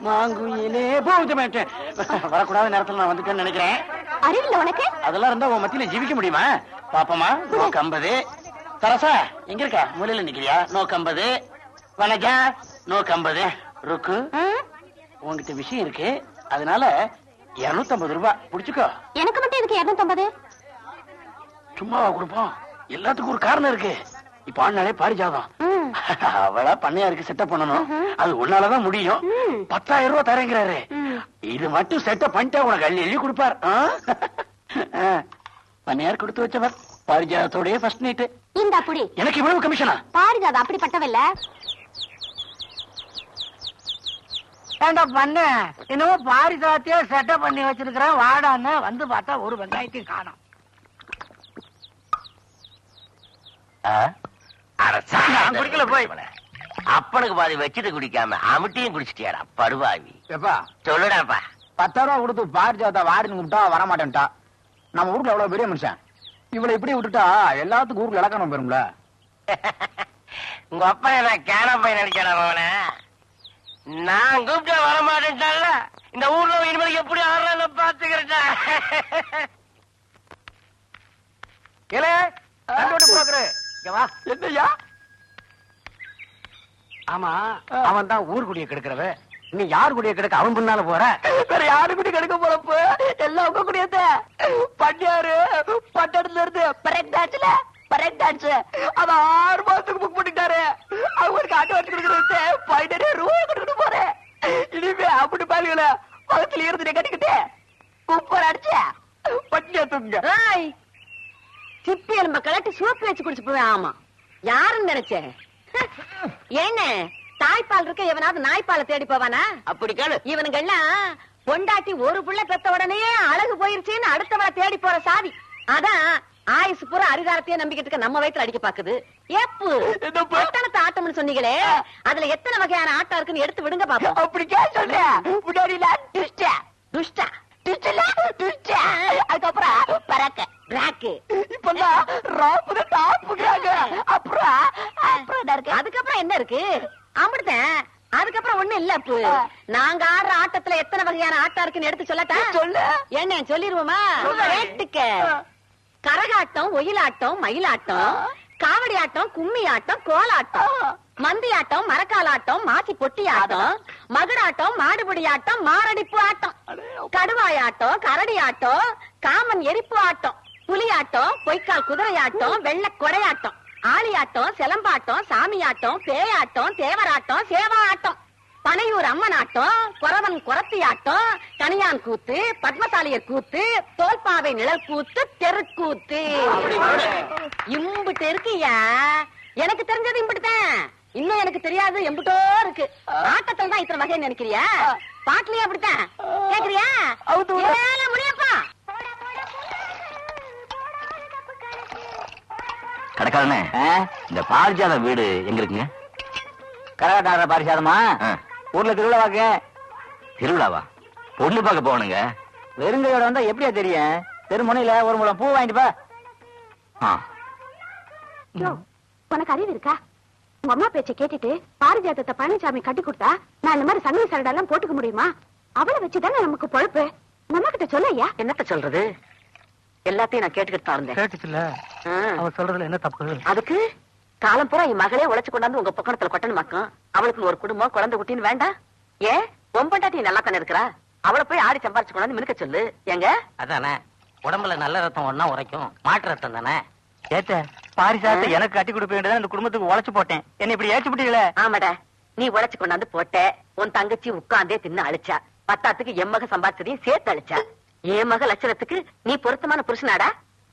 மாங்குயிலே போகுது வரக்கூடாத நேரத்துல நான் வந்துட்டேன்னு நினைக்கிறேன். அறிவில்ல உனக்கு? அதெல்லாம் இருந்தா உன் மத்தியில ஜீவிக்க முடியுமா? பாப்பமா நோக்கு 50. சரசா எங்க இருக்கா? மூலையில நிக்கிறியா? நோக்கு 50. வனஜா நோக்கு 50. ருக்கு உங்ககிட்ட விஷயம் இருக்கு, அதனால 250 ரூபாய் புடிச்சுக்கோ. எனக்கு மட்டும் இதுக்கு 250? சும்மாவா கொடுப்போம்? எல்லாத்துக்கும் ஒரு காரணம் இருக்கு. இப்ப ஆனாலே பாரிஜாதம் அவளா பண்ணையாருக்கு செட்டப் பண்ணணும். அது உன்னாலதான் முடியும். 10,000 ரூபாய் தரேங்கிறாரு. இது மட்டும் செட்டப் பண்ணிட்டா உனக்கு அள்ளி அள்ளி கொடுப்பார். பண்ணையார் கொடுத்து வச்சவர். பாரிஜாதத்தோடய ஃபர்ஸ்ட் நைட். இந்த அப்படி எனக்கு இவ்வளவு கமிஷனா? பாரிஜாதம் அப்படிப்பட்டவல்ல. ஏண்டா பண்ண என்னவோ பாரிஜாதத்தையே செட்டப் பண்ணி வச்சிருக்கிறேன் வாடான்னு வந்து பார்த்தா ஒரு வெங்காயத்தையும் காணோம். குடிக்கல போய் அப்பனுக்கு பாதி வச்சுட்டு குடிக்காம அமிட்டியும் குடிச்சிட்டியாடா படுவாவி. சொல்லுடாப்பா. 10,000 ரூபாய் கொடுத்து பாரிஜாதா வாடின்னு கூப்பிட்டா வரமாட்டேன்ட்டா. நம்ம ஊர்ல எவ்வளவு பெரிய மனுஷன். இவளை இப்படி விட்டுட்டா எல்லாத்துக்கும் ஊர்ல இலக்கணம் பெறும்ல. உங்க அப்பா நான் கேன பையன் நினைக்கிறேன். அவன நான் கூப்பிட்டா வரமாட்டேன்ட்டால. இந்த ஊர்ல இனிமேல் எப்படி ஆடுறான்னு பாத்துக்கிறேன். என்னையா? ஆமா அவன் தான் ஊர் குடிய கெடுக்கிறவ. நீ யார் குடிய கெடுக்க அவன் முன்னால போற? வேற யாரு குடி கெடுக்க போறப்ப எல்லாம் உங்க குடியத்த பண்ணியாரு பட்டணத்துல இருந்து பரெக்டாச்சு அத 6 மாசத்துக்கு புக் பண்ணிட்டாரு. அவங்களுக்கு அட்வான்ஸ் கொடுக்கறது 15,000 ரூபாய் கொடுத்துட்டு போறேன். இனிமே அப்படி பாருங்கள பக்கத்துல இருந்து கட்டிக்கிட்டு குப்பர் அடிச்ச பட்டியா தூங்க. சிப்பி எலும்ப கலட்டி சூப்பு வச்சு குடிச்சு போவேன். ஆமா யாருன்னு நினைச்சேன்? என்ன தாய்ப்பால் இருக்க எவனாவது நாய்ப்பாலை தேடி போவானா? அப்படி கேளு. இவனுங்க எல்லாம் பொண்டாட்டி ஒரு புள்ள பெத்த உடனே அழகு போயிருச்சுன்னு அடுத்தவரை தேடி போற சாதி. அதான் ஆயுசு பூரா அரிதாரத்தையே நம்பிக்கிட்டு நம்ம வயித்துல அடிக்க பாக்குது. ஏப்பு பட்டணத்து ஆட்டம்னு சொன்னீங்களே, அதுல எத்தனை வகையான ஆட்டம் இருக்குன்னு எடுத்து விடுங்க பாப்போம். அப்படி சொல்ற துஷ்டா அதுக்கப்புறம் பறக்க ராக்கு இப்பதான் ராப்புத டாப்புறாங்க. அப்புறம் அதுக்கப்புறம் என்ன இருக்கு? அம்பிடுத்தேன். அதுக்கப்புறம் ஒண்ணு இல்ல. அப்பு நாங்க ஆடுற ஆட்டத்துல எத்தனை வகையான ஆட்டம் இருக்குன்னு எடுத்து சொல்லட்டா? சொல்லு. என்ன சொல்லிருவோமா? கேட்டுக்க. கரகாட்டம், ஒயிலாட்டம், மயிலாட்டம், காவடி ஆட்டம், கும்மி ஆட்டம், கோலாட்டம், மந்தி ஆட்டம், மரக்காலாட்டம், மாசி பொட்டி ஆட்டம், மகுடாட்டம், மாடுபிடி ஆட்டம், மாரடிப்பு ஆட்டம், கடுவாயாட்டம், கரடி ஆட்டம், காமன் எரிப்பு ஆட்டம், புலியாட்டம், பொய்க்கால் குதிரை ஆட்டம், வெள்ள கொடையாட்டம், ஆளியாட்டம், சிலம்பாட்டம், சாமியாட்டம், பேயாட்டம், தேவராட்டம், சேவா ஆட்டம், பனையூர் அம்மன் ஆட்டம், குறவன் குரத்தி ஆட்டம், கனியான் கூத்து, பத்மசாலியர் கூத்து, தோல்பாவை நிழல் கூத்து, தெருக்கூத்து. இம்புட்டு இருக்குயா. எனக்கு தெரிஞ்சது இம்புட்டுதான். இன்னும் எனக்கு தெரியாது எம்புட்டோ இருக்கு. ஆட்டத்தில் தான் இத்தனை வகை நினைக்கிறியா? பாட்டுலயே அப்படித்தான் கேக்குறியா? முடியப்பா. கடைக்காரனே, இந்த பாரிஜாத வீடு எங்க இருக்குங்க? கரகாட்டார பாரிஜாதமா ஊர்ல திருவிழாவாக்க. திருவிழாவா? பொண்ணு பார்க்க போகணுங்க. வெறுங்கையோட வந்தா எப்படியா தெரியும்? தெருமுனையில ஒரு முழம் பூ வாங்கிட்டு பா. உனக்கு அறிவு இருக்கா? உங்க அம்மா பேச்ச கேட்டுட்டு பாரிஜாதத்தை பழனிசாமி கட்டி கொடுத்தா நான் இந்த மாதிரி சங்கிலி சரடெல்லாம் போட்டுக்க முடியுமா? அவளை வச்சுதானே நமக்கு பொழப்பு. நம்ம கிட்ட சொல்லையா? என்னத்த சொல்றது? எல்லாத்தையும் நான் கேட்டுக்கிட்டு தான் இருந்தேன். கேட்டுச்சுல அவ சொல்றதுல என்ன தப்பு? அதுக்கு காலம் பூரா என் மகளே உழைச்சு கொண்டாந்து உங்க பக்கத்துல கொட்டணுமாக்கும். அவளுக்கு ஒரு குடும்பம் குழந்தை குட்டின்னு வேண்டாம்? ஏன் பொம்பண்டாட்டி நல்லா தானே இருக்கிறா? அவளை போய் ஆடி சம்பாரிச்சு கொண்டாந்து மினுக்க சொல்லு. எங்க அதானே உடம்புல நல்ல ரத்தம் ஒன்னா உரைக்கும். மாட்டு ரத்தம் தானே. ஏத்த பாரிசாதத்தை எனக்கு கட்டி கொடுக்க வேண்டியதான் இந்த குடும்பத்துக்கு உழைச்சு போட்டேன். என்ன இப்படி ஏச்சு விட்டீங்களே? ஆமாடா, நீ உழைச்சு கொண்டாந்து போட்ட. உன் தங்கச்சி உட்கார்ந்தே தின்னு அழிச்சா. பத்தாத்துக்கு என் மக சம்பாதிச்சதையும் சேர்த்து அழிச்சா. என் மக லட்சணத்துக்கு நீ பொருத்தமான புருஷனாடா.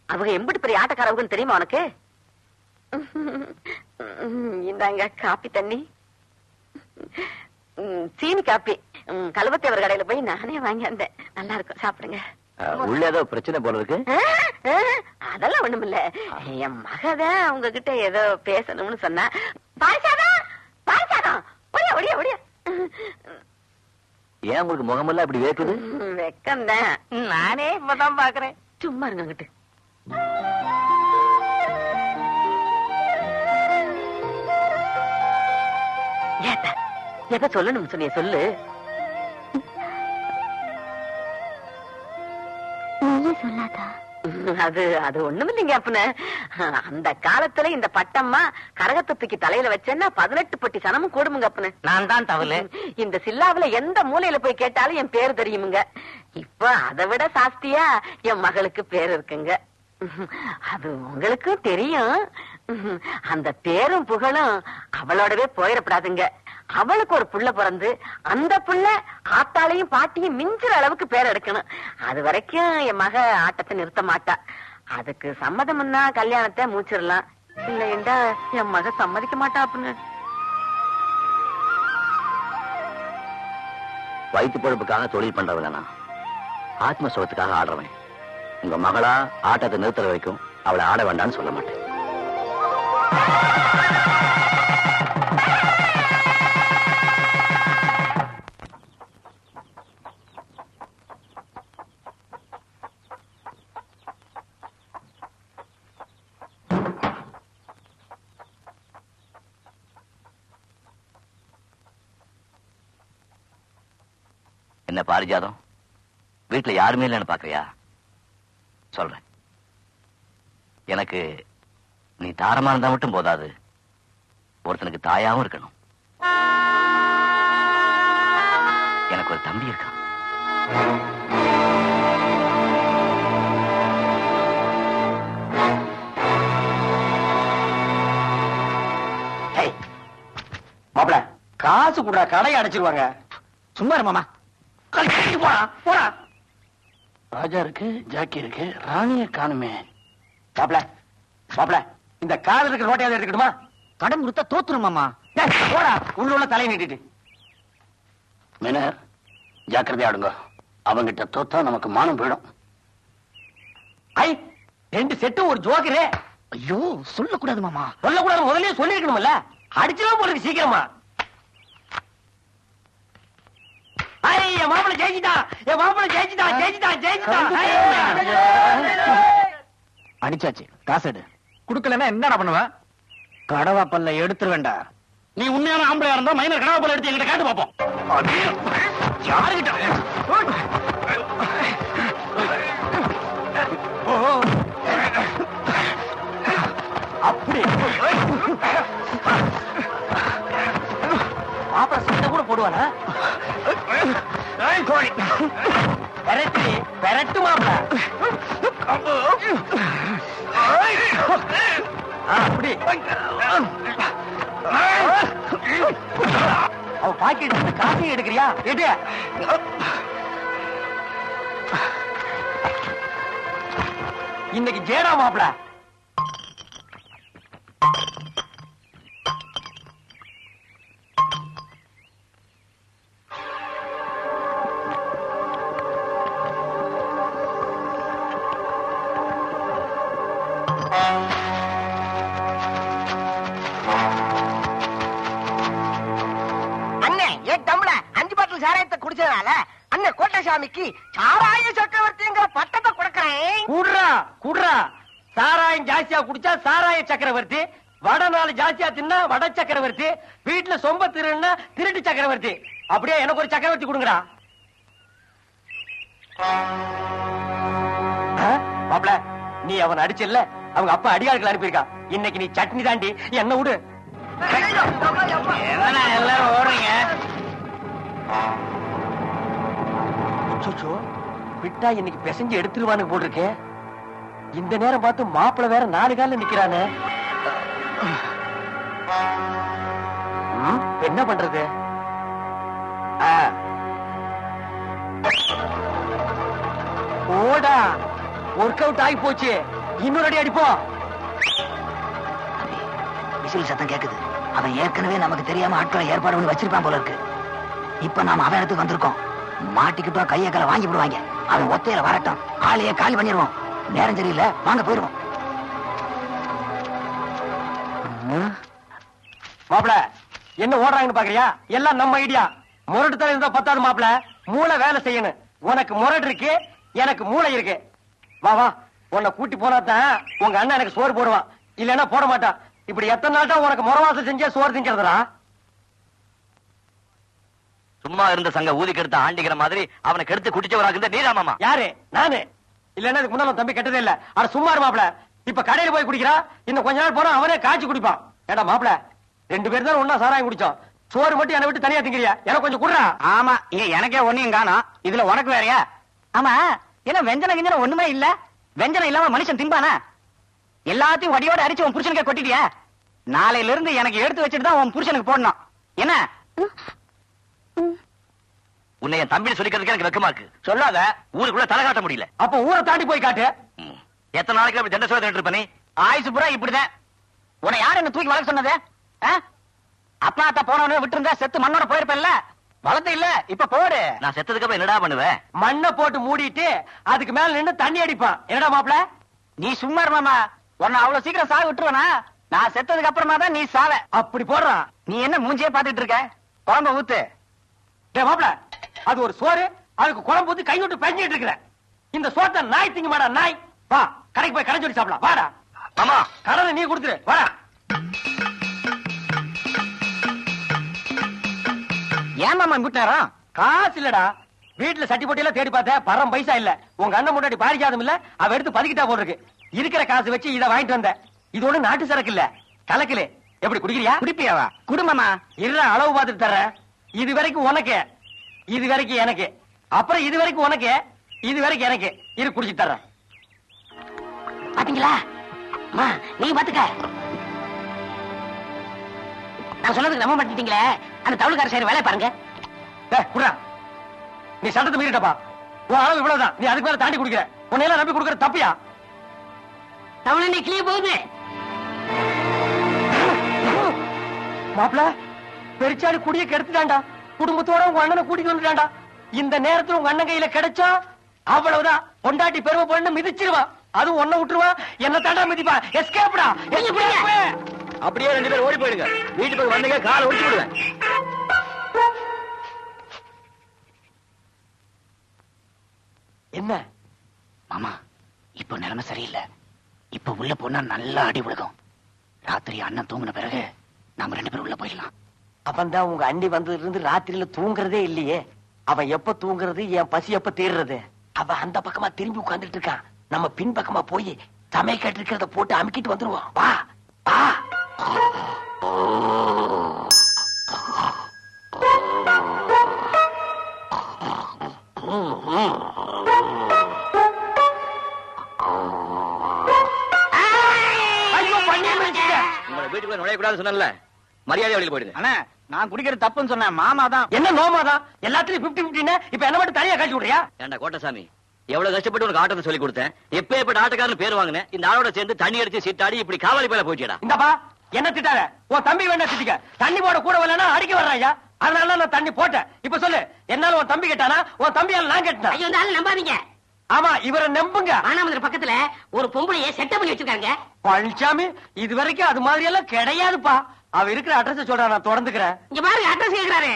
அவங்க எம்பிட்டு பெரிய ஆட்டக்காரவுன்னு தெரியுமா உனக்கு? இந்தாங்க காப்பி தண்ணி, சீனி காப்பி. கல்வத்தேவர் கடையில போய் நானே வாங்கி வந்தேன். நல்லா இருக்கும், சாப்பிடுங்க. உள்ள ஏதோ பிரச்சனை போல இருக்கு. அதெல்லாம் ஒண்ணும் இல்ல. என் மகதான் உங்ககிட்ட ஏதோ பேசணும்னு சொன்னா. பாரிசாதம் பாரிசாதம் ஒடியா ஒடியா ஒடியா. ஏன் உங்களுக்கு முகமெல்லாம் இப்படி வேக்குது? வெக்கம்தான். நானே இப்பதான் பாக்குறேன். சும்மா இருங்க அங்கிட்டு. எதை சொல்லணும்னு சொன்னிய சொல்லு. சொல்லாதா? அது அது ஒண்ணுமில்லைங்க அப்பன. அந்த காலத்துல இந்த பட்டம்மா கரகத்தை தூக்கி தலையில வச்சேன்னா 18 பட்டி சனமும் கூடுமுங்க அப்பன. நான் தான் தவளு. இந்த சில்லாவுல எந்த மூலையில போய் கேட்டாலும் என் பேரு தெரியுமுங்க. இப்ப அதை விட சாஸ்தியா என் மகளுக்கு பேர் இருக்குங்க. அது உங்களுக்கும் தெரியும். அந்த பேரும் புகழும் அவளோடவே போயிடப்படாதுங்க. அவளுக்கு ஒரு புள்ள பிறந்து அந்த புள்ள ஆத்தாளையும் பாட்டியும் மிஞ்சுற அளவுக்கு பேர் எடுக்கணும். அது வரைக்கும் என் மக ஆட்டத்தை நிறுத்த மாட்டா. அதுக்கு சம்மதம்னா கல்யாணத்தை மூச்சிடலாம். இல்லைண்டா என் மக சம்மதிக்க மாட்டா. அப்படின்னு வயிற்று பொழுப்புக்காக தொழில் பண்றவன் நான், ஆத்ம சுகத்துக்காக ஆடுறவன். உங்க மகளா ஆட்டத்தை நிறுத்துற வரைக்கும் அவளை ஆட வேண்டாம்னு சொல்ல மாட்டேன். என்ன பாரிஜாதம், வீட்டுல யாருமே இல்லைன்னு பாக்குறியா? சொல்றேன், எனக்கு நீ தாரமா இருந்தா மட்டும் போதாது, ஒருத்தனுக்கு தாயாவும் இருக்கணும். எனக்கு ஒரு தம்பி இருக்கான். மாப்பிள காசு கூட கடையை அடைச்சிருவாங்க. சும்மா இரு மாமா. போடா போடா. ராஜா இருக்கு, ஜாக்கி இருக்கு, ராணிய காணுமே. மாப்பிள மாப்பிள இந்த காதல் இருக்கிற நோட்டையாவது எடுத்துக்கிட்டுமா? கடன் கொடுத்தா தோத்துரும் மாமா. போடா உள்ள தலையை நீட்டிட்டு. மேனர், ஜாக்கிரதையா ஆடுங்க. அவங்கிட்ட தோத்தா நமக்கு மானம் போயிடும். ஐ 2 செட்டும் ஒரு ஜோக்கரே. ஐயோ சொல்லக்கூடாது மாமா. சொல்லக்கூடாது முதல்லயே சொல்லிருக்கணும்ல. அடிச்சலாம் போறதுக்கு சீக்கிரமா. என் மாப்பிள ஜெயிச்சிட்டா, என் மாப்பிள ஜெயிச்சிட்டா, ஜெயிச்சிட்டா, ஜெயிச்சிட்டா. அடிச்சாச்சு, காசு எடு. குடுக்கலன்னா என்னடா பண்ணுவ? கடவாப்பல்ல எடுத்துரு வேண்டா. நீ உண்மையான ஆம்பளையா இருந்தா மைனர் கடவாப்பல்ல எடுத்து எங்கிட்ட காட்டு பாப்போம். யாருகிட்ட? அப்படி மாப்பிள சண்டை கூட போடுவானா? பெரட்டு பெரட்டு மாப்பிள. அப்படி அவ பாக்கெட் காசையும் எடுக்கிறியா? எடு. இன்னைக்கு ஜேடா மாப்பிள. சாராயத்தை குடிச்சதுனால அண்ணன் கோட்டசாமிக்கு சாராய சக்கரவர்த்திங்கிற பட்டத்தை கொடுக்கறேன். குடுறா குடுறா. சாராயம் ஜாஸ்தியா குடிச்சா சாராய சக்கரவர்த்தி, வட நாள் ஜாஸ்தியா தின்னா வட சக்கரவர்த்தி, வீட்டுல சொம்ப திருன்னா திருட்டு சக்கரவர்த்தி. அப்படியே எனக்கு ஒரு சக்கரவர்த்தி கொடுங்கடா. மாப்ள நீ அவன் அடிச்சல்ல, அவங்க அப்பா அடியாட்கள் அனுப்பியிருக்கா. இன்னைக்கு நீ சட்னி தாண்டி என்ன விடு. எல்லாரும் ஓடுறீங்க. விட்டா இன்னைக்கு பிசைஞ்சு எடுத்துருவானு போட்டிருக்கேன். இந்த நேரம் பார்த்து மாப்பிள வேற 4 கால நிக்கிறானே. என்ன பண்றது? ஓடா ஒர்க் அவுட் ஆகி போச்சு. இன்னொரு அடி அடிப்போம். விசில் சத்தம் கேக்குது. அவன் ஏற்கனவே நமக்கு தெரியாம ஆட்களை ஏற்பாடு பண்ணி வச்சிருப்பான் போல இருக்கு. இப்ப நாம அவன் இடத்துக்கு வந்திருக்கோம். மாட்டிக்கிட்டோம், கையை காலை வாங்கி விடுவாங்க. அவன் ஒத்தையில வரட்டும், ஆளையே காலி பண்ணிடுவோம். நேரம் சரியில்லை, வாங்க போயிருவோம். மாப்பிள என்ன ஓடுறாங்கன்னு பாக்குறியா? எல்லாம் நம்ம ஐடியா. முரட்டு தலை இருந்தா பத்தாது மாப்பிள, மூளை வேலை செய்யணும். உனக்கு முரட்டு இருக்கு, எனக்கு மூளை இருக்கு. வா வா, உன்னை கூட்டி போனாதான் உங்க அண்ணன் எனக்கு சோறு போடுவான். இல்லன்னா போட மாட்டான். இப்படி எத்தனை நாள் தான் உனக்கு முறவாசம் செஞ்சே சோறு திங்கிறதுடா? சும்மா இருந்த சங்க ஊதி கெடுத்த ஆண்டிக்கிற மாதிரி அவனை கெடுத்து குடிச்சவராக நீதான் மாமா. யாரு? நானு. இல்லன்னா இதுக்கு முன்னால தம்பி கெட்டதே இல்ல. அட சும்மா இரு மாப்ள. இப்ப கடையில போய் குடிக்கிறா, இன்னும் கொஞ்ச நாள் போனா அவனே காய்ச்சி குடிப்பான். ஏடா மாப்ள, 2 பேர் தான் ஒண்ணா சாராயம் குடிச்சோம். சோறு மட்டும் என்னை விட்டு தனியா திங்கிறியா? எனக்கு கொஞ்சம் குடுறா. ஆமா, இங்க எனக்கே ஒண்ணையும் காணோம், இதுல உனக்கு வேறயா? ஆமா, என்ன வெஞ்சன கிஞ்சன ஒண்ணுமே இல்ல? வெஞ்சனம் இல்லாம மனுஷன் திம்பானா? எல்லாத்தையும் வடியோட அரிச்சு உன் புருஷனுக்கே கொட்டிட்டியா? நாளையில இருந்து எனக்கு எடுத்து வச்சுட்டு தான் உன் புருஷனுக்கு போடணும். என்ன உன்னை என் தம்பி சொல்லிக்கிறதுக்கு எனக்கு வெக்கமா இருக்கு. சொல்லாத, ஊருக்குள்ள தலை காட்ட முடியல. அப்ப ஊரை தாண்டி போய் காட்டு. எத்தனை நாளைக்கு அப்படி தண்டை சோதனை இருப்ப நீ? ஆயுசு பூரா இப்படிதான். உன்னை யாரு என்ன தூக்கி வளர்க்க சொன்னது? அப்பா அத்தா போனவனே விட்டுருந்தா செத்து மண்ணோட போயிருப்பேன்ல. வளர்த்து இல்ல, இப்ப போடு. நான் செத்ததுக்கு அப்புறம் என்னடா பண்ணுவேன்? மண்ணை போட்டு மூடிட்டு அதுக்கு மேல நின்னு தண்ணி அடிப்பான். என்னடா மாப்ள? நீ சும்மா இரு மாமா. உன்னை அவ்வளவு சீக்கிரம் சாக விட்டுருவனா? நான் செத்ததுக்கு அப்புறமா தான் நீ சாவ. அப்படி போடுறான். நீ என்ன மூஞ்சியே பாத்துட்டு இருக்க? குழம்ப ஊத்து. டேய் மாப்ள, அது ஒரு சோறு, அதுக்கு குழம்பு ஊத்தி கை விட்டு பெஞ்சிட்டு இருக்கிற. இந்த சோத்தை நாய் திங்க மாடா நாய். வா, கடைக்கு போய் கடை சொல்லி சாப்பிடலாம். வாடா. ஆமா, கடனை நீ கொடுத்துரு. வாடா. ஏன் மாமா விட்டுறான்? காசு இல்லடா. வீட்டுல சட்டி போட்டி எல்லாம் தேடி பார்த்தேன், பரம் பைசா இல்ல. உங்க அண்ணன் முன்னாடி பாரிஜாதம் இல்ல, அவ எடுத்து பதுக்கிட்டா போல இருக்கு. இருக்கிற காசு வச்சு இதை வாங்கிட்டு வந்தேன். இது ஒண்ணு நாட்டு சரக்கு இல்ல, கலக்கல. எப்படி குடிக்கிறியா? குடிப்பியாவா? குடும்பமா இருடா, அளவு பார்த்துட்டு தர்றேன். இது வரைக்கும் உனக்கு, இது வரைக்கும் எனக்கு, அப்புறம் இது வரைக்கும் உனக்கு, இது வரைக்கும் எனக்கு. இரு குடிச்சிட்டு தர்றேன். பாத்தீங்களா? அம்மா, நீங்க பாத்துக்க. நான் சொன்னதுக்கு நம்ப மாட்டீங்களே. அந்த தவுளுக்கார செய்யற வேலையை பாருங்க. டேய் குடுறா. நீ சட்டத்தை மீறிட்டப்பா. உன் அளவு இவ்வளவுதான், நீ அதுக்கு மேல தாண்டி குடிக்கிற. உன்னை எல்லாம் நம்பி குடுக்கிற தப்பியா? தவுளை நீ கிளிய போகுது. மாப்ள, பெருச்சாடி குடிய கெடுத்துட்டான்டா. குடும்பத்தோட உங்க அண்ணனை கூட்டிட்டு வந்துட்டான்டா. இந்த நேரத்துல உங்க அண்ணன் கையில கிடைச்சா அவ்வளவுதான். பொண்டாட்டி பெருமை பொண்ணு மிதிச்சிருவான். அது ஒன்ன விட்டுருவான், என்ன தாண்டா மிதிப்பா. எஸ்கேப்டா. அப்படியே 2 பேரும் ஓடி போயிடுங்க. வீட்டு போய் வந்தீங்க, காலை ஒடிச்சு விடுவேன். என்ன மாமா, இப்ப நிலைமை சரியில்லை. இப்ப உள்ள போனா நல்லா அடி விழுகும். ராத்திரி அண்ணன் தூங்கின பிறகு நாம 2 பேரும் உள்ள போயிடலாம். அவன் தான் உங்க அண்ணி வந்ததுல இருந்து ராத்திரியில தூங்குறதே இல்லையே. அவன் எப்ப தூங்குறது, என் பசி எப்ப தீர்றது? அவன் அந்த பக்கமா திரும்பி உட்கார்ந்துட்டு இருக்கான். நம்ம பின் பக்கமா போய் சமையல் இருக்கிறத போட்டு அமுக்கிட்டு வந்துருவான். வா வா. ஐயோ, பண்ணியே முடிச்சிட்டேன். உங்களை வீட்டுக்குள்ள நுழையக்கூடாது சொன்னல, மரியாதை வழியில் போயிடுங்க. அண்ணா, நான் குடிக்கிறது தப்புன்னு சொன்னேன். மாமா தான். என்ன நோமாதான்? எல்லாத்துலயும் 50-50. இப்ப என்ன மட்டும் தனியா கழிச்சு விடுறியா? ஏண்டா கோட்டசாமி, எவ்வளவு கஷ்டப்பட்டு உனக்கு ஆட்டத்தை சொல்லி கொடுத்தேன். எப்ப ஆட்டக்காரன் பேர் வாங்கினேன். இந்த ஆளோட சேர்ந்து தண்ணி அடிச்சு சீட்டாடி இப்படி காவாலி பேல போயிட்டா. இந்தப்பா, என்ன திட்டாத. உன் தம்பி வேணா திட்டிக்க. தண்ணி போட கூட வரலன்னா அடிக்க வர்றாயா? அதனால நான் தண்ணி போட்டேன். இப்ப சொல்லு, என்னால உன் தம்பி கேட்டானா, உன் தம்பியால நான் கேட்டேன். ஐயோ, இந்த ஆளு நம்பாதீங்க. ஆமா, இவரை நம்புங்க. மானாமதுரை பக்கத்துல ஒரு பொம்பளைய செட்டப் பண்ணி வச்சிருக்காங்க. பழனிசாமி, இது வரைக்கும் அது மாதிரி எல்லாம் கிடையாதுப்பா. அவ இருக்கிற அட்ரஸ் சொல்றா, நான் தொடர்ந்துக்கிறேன். இங்க பாருங்க, அட்ரஸ் கேக்குறாரு.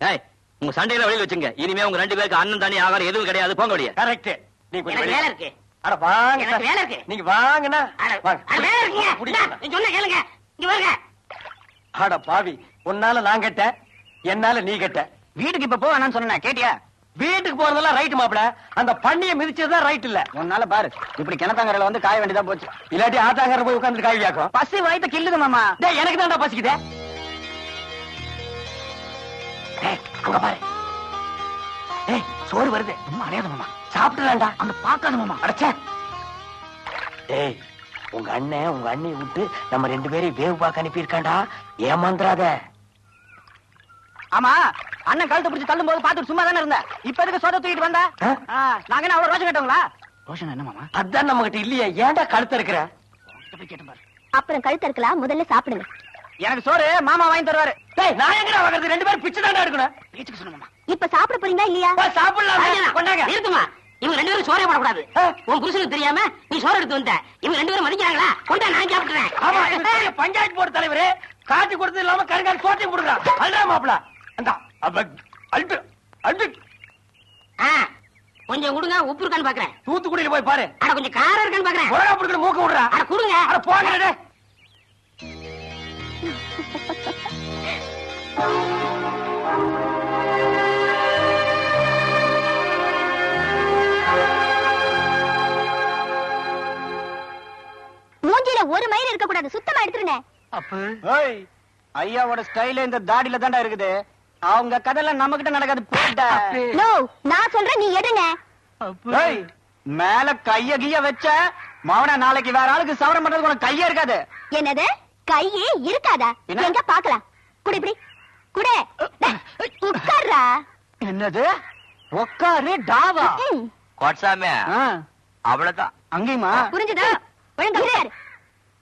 ஏய், உங்க சண்டையில வெளியில வச்சுங்க. இனிமே உங்க 2 பேருக்கு அண்ணன் தண்ணி ஆகாரம் எதுவும் கிடையாது. போங்க வெளியே. கரெக்ட். நீ கொஞ்சம் எனக்கு வெளிய. வேலை இருக்கு. அட வாங்க. எனக்கு வேலை இருக்கு. நீங்க வாங்கண்ணா. அட, வாங்க. அட, வேலை இருக்குங்க. குடிக்கலாம். இந்தா, சொன்ன கேளுங்க. இங்க பாருங்க. அட பாவி, உன்னால நான் கேட்டேன், என்னால நீ கேட்ட. வீட்டுக்கு இப்ப போ வேணாம்னு சொன்னேன், கேட்டியா? வீட்டுக்கு போறதெல்லாம் ரைட் மாப்பிள. அந்த பண்ணிய மிதிச்சதுதான் ரைட் இல்ல. உன்னால பாரு, இப்படி கிணத்தாங்கரையில வந்து காய வேண்டியதா போச்சு. இல்லாட்டி ஆத்தாங்கர போய் உட்கார்ந்து காய்வியாக்கும். பசி வயித்த கில்லுது மாமா. டேய், எனக்கு தான்டா பசிக்குதே. டேய், அங்க பாரு. டேய், சோறு வருது. அடையாத மாமா. சாப்பிட்டுலாம்டா. அந்த பாக்காத மாமா. அடச்சே. டேய், உங்க அண்ணன் உங்க அண்ணியை விட்டு நம்ம 2 பேரையும் வேவு பார்க்க அனுப்பி இருக்காண்டா. ஏமாந்துறாத. ஆமா, அண்ணன் கழுத்தை பிடிச்சு தள்ளும் போது பாத்துட்டு சும்மா தானே இருந்த. இப்ப எதுக்கு சோத தூக்கிட்டு வந்த? நாங்க என்ன அவ்வளவு ரோஷம் கேட்டவங்களா? ரோஷன் என்ன மாமா? அதான் நம்ம கிட்ட இல்லையே, ஏன்டா கழுத்த இருக்கிற? அப்புறம் கழுத்து இருக்கலாம், முதல்ல சாப்பிடுங்க. எனக்கு சோறு மாமா வாங்கி தருவாரு. டேய், நான் எங்கடா வாங்குறது? 2 பேரும் பிச்சை தான்டா எடுக்கணும். பேச்சுக்கு சொன்ன மாமா. இப்ப சாப்பிட போறீங்களா இல்லையா? சாப்பிடலாம். கொண்டாங்க. இருக்குமா? இவங்க 2 பேரும் சோறே போடக்கூடாது. உன் புருஷனுக்கு தெரியாம நீ சோறு எடுத்து வந்த. இவங்க 2 பேரும் மதிக்கிறாங்களா? கொண்டா, நான் சாப்பிடுறேன். ஆமா, இது பெரிய பஞ்சாயத்து போர்டு தலைவரே. காட்டி கொடுத்தது இல்லாம கருங்கால் சோத்தையும் கொடுக்குறான். அல்டா மாப்பிள. அந்த அல்டு அல்டு. கொஞ்சம் கொடுங்க, உப்பு இருக்கான்னு பாக்குறேன். தூத்துக்குடியில போய் பாரு. அட, கொஞ்சம் காரம் இருக்கான்னு பாக்குறேன். உலகா பிடிக்கிற மூக்க விடுறா. அட, கொடுங்க. அட போங்கடே. ஏய், ஐயாவோட ஸ்டைல இந்த தாடியில தான்டா இருக்குது. அவங்க கதையில நம்ம கிட்ட நடக்காது போட்டா. நோ, நான் சொல்றேன், நீ எடுங்க. ஏய், மேல கைய கிய வச்ச மவன நாளைக்கு வேற ஆளுக்கு சவரம் பண்றதுக்கு உனக்கு கையே இருக்காது. என்னது கையே இருக்காதா? என்ன? எங்க பாக்கலாம். குடு இப்படி குடு. உட்கார்றா. என்னது உக்காரு டாவா? ம், கோட்சாமி ஆ, அவ்வளவுதான். அங்கேயுமா? புரிஞ்சுதா? ஒழுங்கா உட்காரு.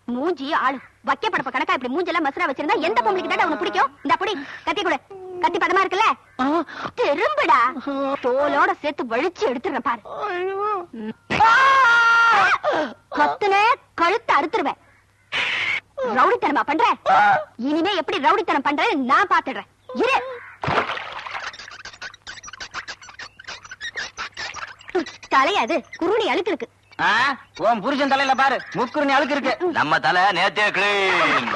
மூஞ்சி ஆளு வக்க படப்ப கணக்கா இப்படி மூஞ்செல்லாம் மசரா வச்சிருந்தா எந்த பொம்பளைக்கு தான் உனக்கு பிடிக்கும்? இந்த அப்படி கத்தி கொடு. கத்தி பதமா இருக்குல்ல, திரும்புடா. தோலோட சேர்த்து வலிச்சு எடுத்துறேன் பாரு. கத்துன கழுத்து அறுத்துருவேன். ரவுடித்தனமா பண்ற? இனிமே எப்படி ரவுடித்தனம் பண்றேன்னு நான் பாத்துடுறேன். இரு. தலையாது குருணி அழுக்கு இருக்கு. உன் புருஷன் தலையில பாரு முக்குருணி அழுக்கு இருக்கு. நம்ம தலை நேத்தே கிளீன்.